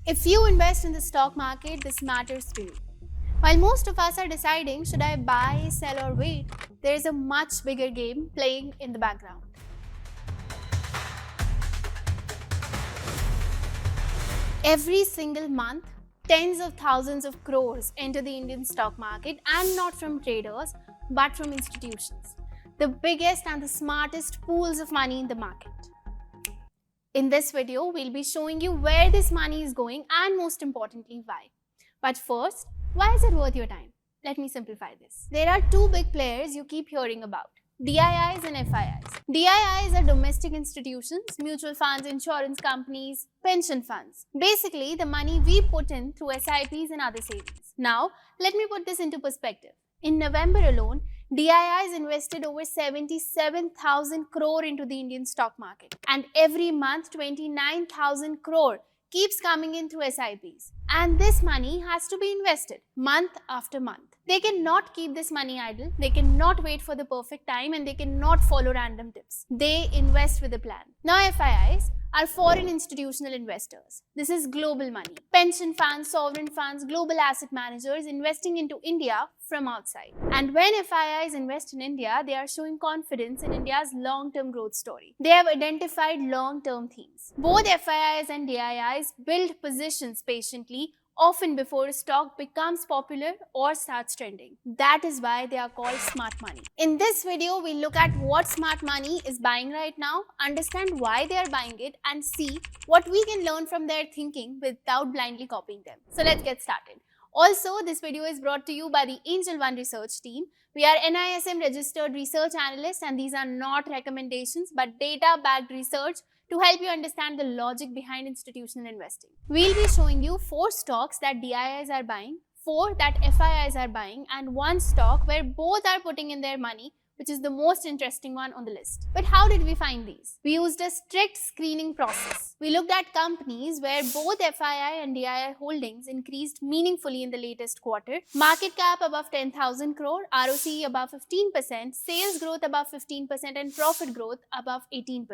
If you invest in the stock market, this matters to you. While most of us are deciding should I buy, sell, or wait, there is a much bigger game playing in the background. Every single month, tens of thousands of crores enter the Indian stock market, and not from traders, but from institutions. The biggest and the smartest pools of money in the market. In this video, we'll be showing you where this money is going and most importantly, why. But first, why is it worth your time? Let me simplify this. There are two big players you keep hearing about, DIIs and FIIs. DIIs are domestic institutions, mutual funds, insurance companies, pension funds. Basically, the money we put in through SIPs and other savings. Now, let me put this into perspective. In November alone, DIIs invested over 77,000 crore into the Indian stock market, and every month 29,000 crore keeps coming in through SIPs. And this money has to be invested month after month. They cannot keep this money idle, they cannot wait for the perfect time, and they cannot follow random tips. They invest with a plan. Now FIIs are foreign institutional investors. This is global money. Pension funds, sovereign funds, global asset managers investing into India from outside. And when FIIs invest in India, they are showing confidence in India's long-term growth story. They have identified long-term themes. Both FIIs and DIIs build positions patiently, often before a stock becomes popular or starts trending. That is why they are called smart money. In this video, we'll look at what smart money is buying right now, understand why they are buying it, and see what we can learn from their thinking without blindly copying them. So let's get started. Also, this video is brought to you by the Angel One research team. We are NISM registered research analysts, and these are not recommendations but data-backed research to help you understand the logic behind institutional investing. We'll be showing you 4 stocks that DIIs are buying, 4 that FIIs are buying, and 1 stock where both are putting in their money, which is the most interesting one on the list. But how did we find these? We used a strict screening process. We looked at companies where both FII and DII holdings increased meaningfully in the latest quarter, market cap above 10,000 crore, ROCE above 15%, sales growth above 15%, and profit growth above 18%.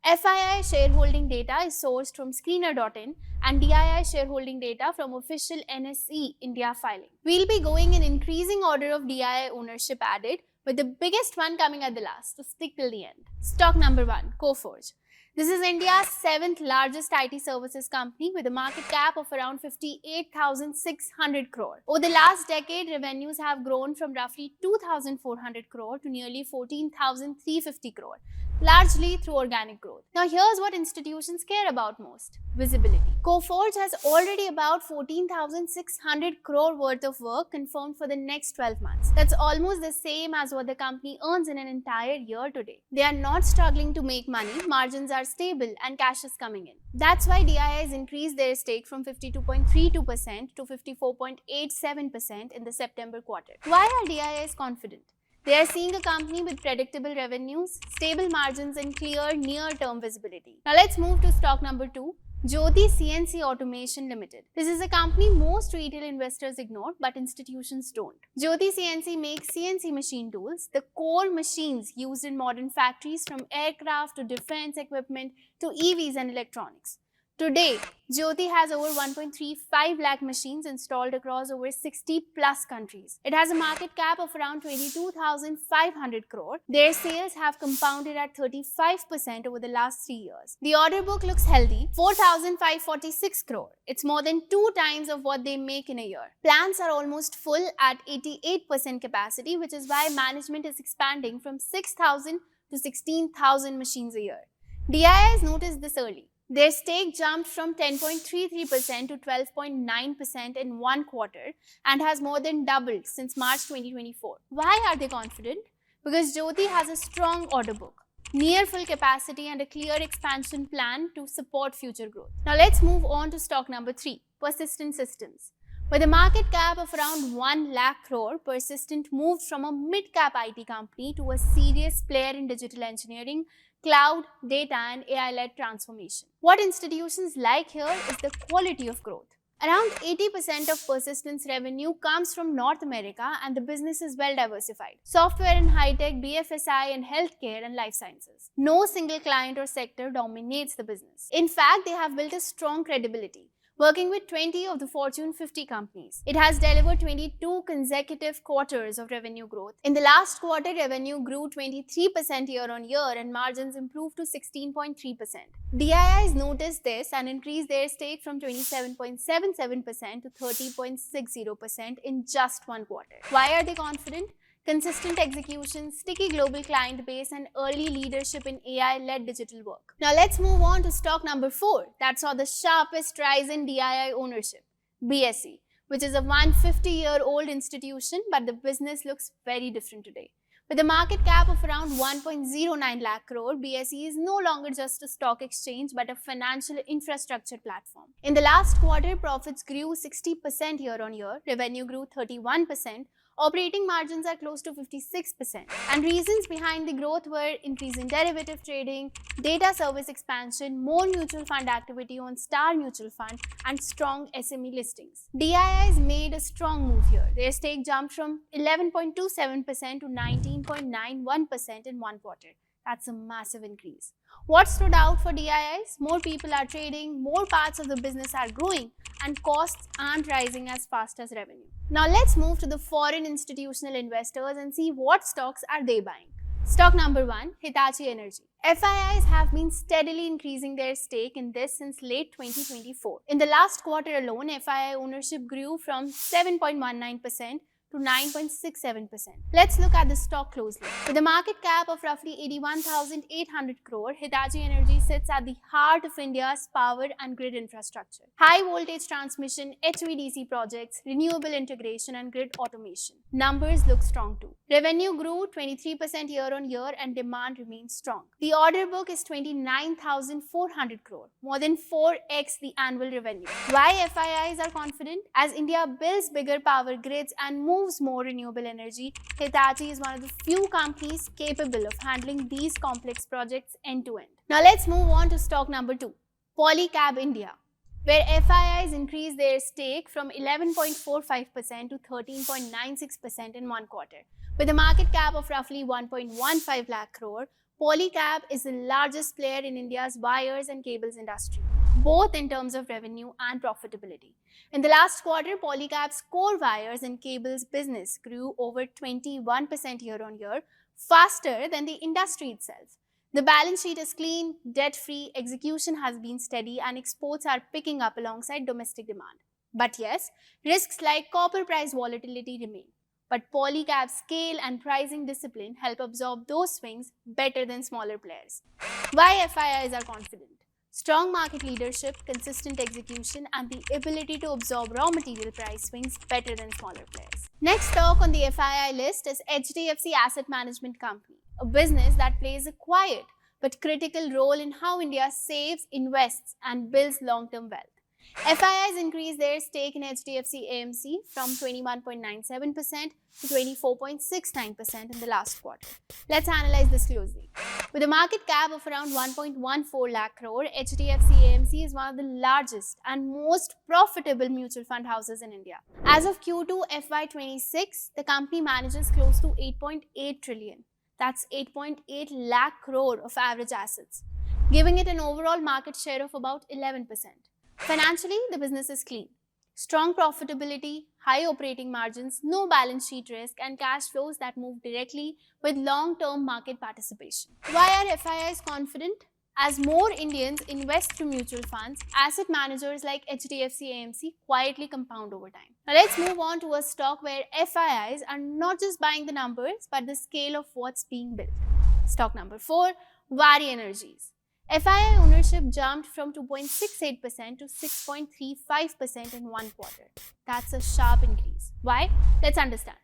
FII shareholding data is sourced from screener.in and DII shareholding data from official NSE India filing. We'll be going in increasing order of DII ownership added, with the biggest one coming at the last, so stick till the end. Stock number 1, Coforge. This is India's 7th largest IT services company with a market cap of around 58,600 crore. Over the last decade, revenues have grown from roughly 2,400 crore to nearly 14,350 crore, largely through organic growth. Now here's what institutions care about most: visibility. Coforge has already about 14,600 crore worth of work confirmed for the next 12 months. That's almost the same as what the company earns in an entire year today. They are not struggling to make money, margins are stable, and cash is coming in. That's why DIIs increased their stake from 52.32% to 54.87% in the September quarter. Why are DIIs confident? They are seeing a company with predictable revenues, stable margins, and clear near-term visibility. Now let's move to stock number 2, Jyoti CNC Automation Limited. This is a company most retail investors ignore, but institutions don't. Jyoti CNC makes CNC machine tools, the core machines used in modern factories, from aircraft to defense equipment to EVs and electronics. Today, Jyoti has over 1.35 lakh machines installed across over 60 plus countries. It has a market cap of around 22,500 crore. Their sales have compounded at 35% over the last 3 years. The order book looks healthy, 4,546 crore. It's more than 2 times of what they make in a year. Plants are almost full at 88% capacity, which is why management is expanding from 6,000 to 16,000 machines a year. DIIs noticed this early. Their stake jumped from 10.33% to 12.9% in 1 quarter and has more than doubled since March 2024. Why are they confident? Because Jyoti has a strong order book, near full capacity, and a clear expansion plan to support future growth. Now let's move on to stock number 3, Persistent Systems. With a market cap of around 1 lakh crore, Persistent moved from a mid-cap IT company to a serious player in digital engineering, cloud, data, and AI-led transformation. What institutions like here is the quality of growth. Around 80% of Persistent's revenue comes from North America, and the business is well diversified. Software and high-tech, BFSI, and healthcare and life sciences. No single client or sector dominates the business. In fact, they have built a strong credibility. working with 20 of the Fortune 50 companies. It has delivered 22 consecutive quarters of revenue growth. In the last quarter, revenue grew 23% year-on-year and margins improved to 16.3%. DIIs noticed this and increased their stake from 27.77% to 30.60% in just one quarter. Why are they confident? Consistent execution, sticky global client base, and early leadership in AI-led digital work. Now let's move on to stock number 4 that saw the sharpest rise in DII ownership, BSE, which is a 150-year-old institution, but the business looks very different today. With a market cap of around 1.09 lakh crore, BSE is no longer just a stock exchange but a financial infrastructure platform. In the last quarter, profits grew 60% year-on-year, revenue grew 31%, operating margins are close to 56%. And reasons behind the growth were increasing derivative trading, data service expansion, more mutual fund activity on Star Mutual Fund, and strong SME listings. DIIs made a strong move here. Their stake jumped from 11.27% to 19.91% in one quarter. That's a massive increase. What stood out for DIIs? More people are trading, more parts of the business are growing, and costs aren't rising as fast as revenue. Now let's move to the foreign institutional investors and see what stocks are they buying. Stock number 1, Hitachi Energy. FIIs have been steadily increasing their stake in this since late 2024. In the last quarter alone, FII ownership grew from 7.19% to 9.67%. Let's look at the stock closely. With a market cap of roughly 81,800 crore, Hitachi Energy sits at the heart of India's power and grid infrastructure. High voltage transmission, HVDC projects, renewable integration, and grid automation. Numbers look strong too. Revenue grew 23% year-on-year and demand remains strong. The order book is 29,400 crore, more than 4x the annual revenue. Why FIIs are confident? As India builds bigger power grids and moves more renewable energy, Hitachi is one of the few companies capable of handling these complex projects end-to-end. Now let's move on to stock number 2, Polycab India, where FIIs increased their stake from 11.45% to 13.96% in one quarter. With a market cap of roughly 1.15 lakh crore, Polycab is the largest player in India's wires and cables industry, both in terms of revenue and profitability. In the last quarter, Polycab's core wires and cables business grew over 21% year-on-year, faster than the industry itself. The balance sheet is clean, debt-free, execution has been steady, and exports are picking up alongside domestic demand. But yes, risks like copper price volatility remain. But Polycab's scale and pricing discipline help absorb those swings better than smaller players. Why FIIs are confident? Strong market leadership, consistent execution, and the ability to absorb raw material price swings better than smaller players. Next stock on the FII list is HDFC Asset Management Company, a business that plays a quiet but critical role in how India saves, invests, and builds long-term wealth. FIIs increased their stake in HDFC AMC from 21.97% to 24.69% in the last quarter. Let's analyze this closely. With a market cap of around 1.14 lakh crore, HDFC AMC is one of the largest and most profitable mutual fund houses in India. As of Q2 FY26, the company manages close to 8.8 trillion. That's 8.8 lakh crore of average assets, giving it an overall market share of about 11%. Financially, the business is clean. Strong profitability, high operating margins, no balance sheet risk, and cash flows that move directly with long-term market participation. Why are FIIs confident? As more Indians invest through mutual funds, asset managers like HDFC AMC quietly compound over time. Now let's move on to a stock where FIIs are not just buying the numbers, but the scale of what's being built. Stock number 4, Waaree Energies. FII ownership jumped from 2.68% to 6.35% in one quarter. That's a sharp increase. Why? Let's understand.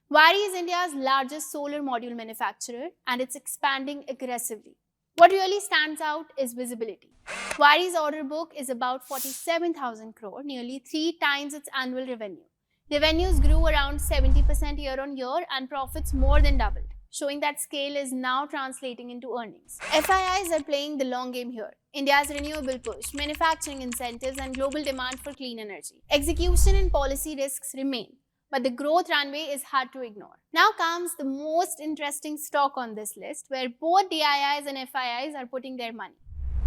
Waaree is India's largest solar module manufacturer and it's expanding aggressively. What really stands out is visibility. Waaree's order book is about 47,000 crore, nearly 3 times its annual revenue. Revenues grew around 70% year-on-year and profits more than doubled, showing that scale is now translating into earnings. FIIs are playing the long game here. India's renewable push, manufacturing incentives, and global demand for clean energy. Execution and policy risks remain, but the growth runway is hard to ignore. Now comes the most interesting stock on this list, where both DIIs and FIIs are putting their money.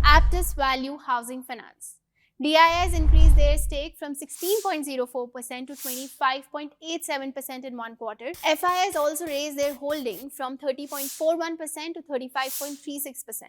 Aptus Value Housing Finance. DIIs increased their stake from 16.04% to 25.87% in one quarter. FIIs also raised their holding from 30.41% to 35.36%.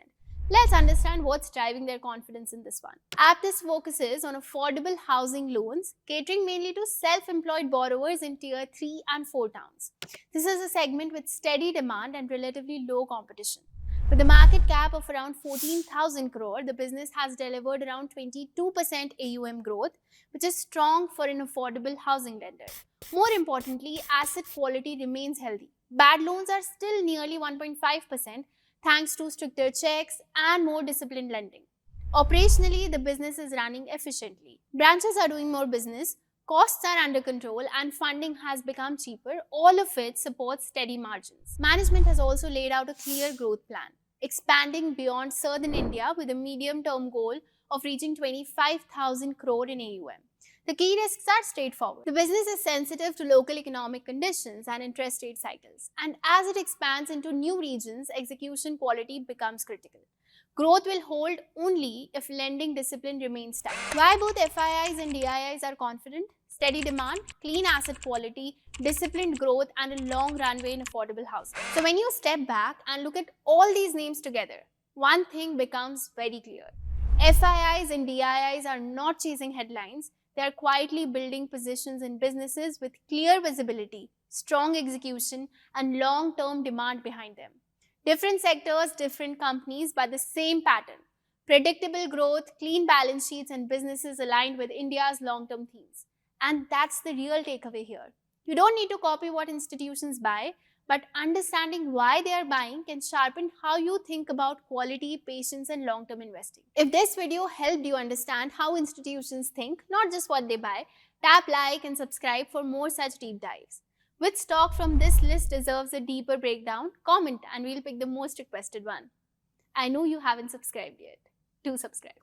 Let's understand what's driving their confidence in this one. Aptus focuses on affordable housing loans, catering mainly to self-employed borrowers in tier 3 and 4 towns. This is a segment with steady demand and relatively low competition. With a market cap of around 14,000 crore, the business has delivered around 22% AUM growth, which is strong for an affordable housing lender. More importantly, asset quality remains healthy. Bad loans are still nearly 1.5% thanks to stricter checks and more disciplined lending. Operationally, the business is running efficiently. Branches are doing more business, costs are under control, and funding has become cheaper, all of which supports steady margins. Management has also laid out a clear growth plan, expanding beyond southern India with a medium-term goal of reaching 25,000 crore in AUM. The key risks are straightforward. The business is sensitive to local economic conditions and interest rate cycles, and as it expands into new regions, execution quality becomes critical. Growth will hold only if lending discipline remains tight. Why both FIIs and DIIs are confident? Steady demand, clean asset quality, disciplined growth, and a long runway in affordable housing. So when you step back and look at all these names together, one thing becomes very clear. FIIs and DIIs are not chasing headlines. They are quietly building positions in businesses with clear visibility, strong execution, and long-term demand behind them. Different sectors, different companies, but the same pattern. Predictable growth, clean balance sheets, and businesses aligned with India's long-term themes. And that's the real takeaway here. You don't need to copy what institutions buy, but understanding why they are buying can sharpen how you think about quality, patience, and long-term investing. If this video helped you understand how institutions think, not just what they buy, tap like and subscribe for more such deep dives. Which stock from this list deserves a deeper breakdown? Comment and we'll pick the most requested one. I know you haven't subscribed yet. Do subscribe.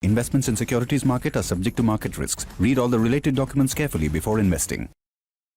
Investments in securities market are subject to market risks. Read all the related documents carefully before investing.